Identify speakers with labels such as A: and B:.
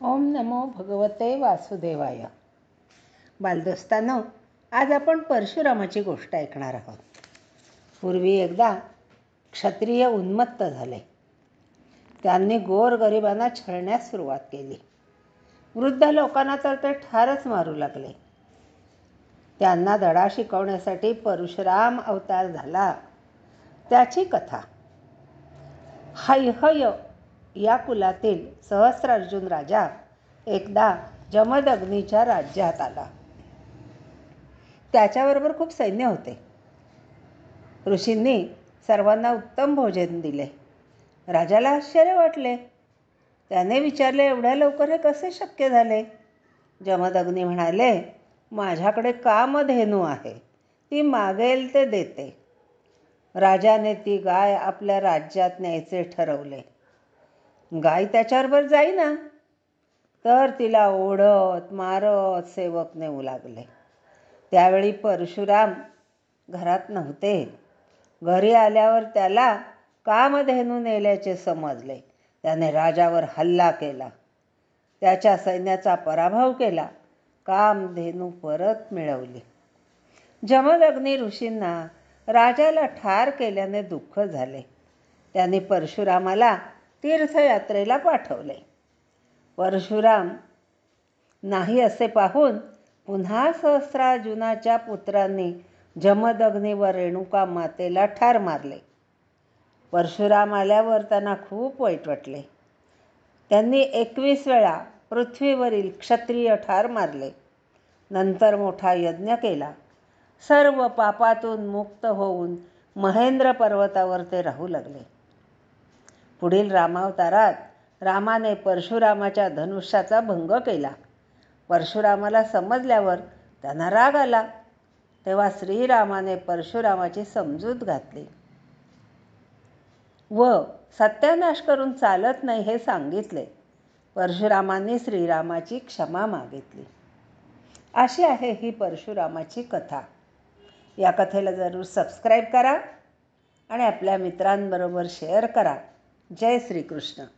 A: ओम नमो भगवते वासुदेवाय. बालदोस्तांनो, आज आपण परशुरामाची गोष्ट ऐकणार आहोत. पूर्वी एकदा क्षत्रिय उन्मत्त झाले. त्यांनी गोरगरिबांना छळण्यास सुरुवात केली. वृद्ध लोकांना तर ते ठारच मारू लागले. त्यांना धडा शिकवण्यासाठी परशुराम अवतार झाला. त्याची कथा. हैहय या कुलातील सहस्रार्जुन राजा एकदा जमदग्नीच्या राज्यात आला. त्याच्याबरोबर खूप सैन्य होते. ऋषींनी सर्वांना उत्तम भोजन दिले. राजाला आश्चर्य वाटले. त्याने विचारले, एवढ्या लवकर हे कसे शक्य झाले? जमदग्नी म्हणाले, माझ्याकडे कामधेनू आहे, ती मागेल ते देते. राजाने ती गाय आपल्या राज्यात न्यायचे ठरवले. गाय त्याच्याबरोबर जाईना, तर तिला ओढत मारत सेवक नेऊ लागले. त्यावेळी परशुराम घरात नव्हते. घरी आल्यावर त्याला कामधेनू नेल्याचे समजले. त्याने राजावर हल्ला केला. त्याच्या सैन्याचा पराभव केला. कामधेनू परत मिळवली. जमदग्नी ऋषींना राजाला ठार केल्याने दुःख झाले. त्यांनी परशुरामाला तीर्थयात्रेला पाठवले. परशुराम नाही असे पाहून पुन्हा सहस्रार्जुनाच्या पुत्रांनी जमदग्नी व रेणुका मातेला ठार मारले. परशुराम आल्यावर त्यांना खूप वाईट वाटले. त्यांनी 21 वेळा पृथ्वीवरील क्षत्रिय ठार मारले. नंतर मोठा यज्ञ केला. सर्व पापातून मुक्त होऊन महेंद्र पर्वतावर ते राहू लागले. पुढील रामावतारात रामाने परशुरामाच्या धनुष्याचा भंग केला. परशुरामाला समजल्यावर त्यांना राग आला. तेव्हा श्रीरामाने परशुरामाची समजूत घातली व सत्यानाश करून चालत नाही हे सांगितले. परशुरामांनी श्रीरामाची क्षमा मागितली. अशी आहे ही परशुरामाची कथा. या कथेला जरूर सबस्क्राईब करा आणि आपल्या मित्रांबरोबर शेअर करा. जय श्रीकृष्ण.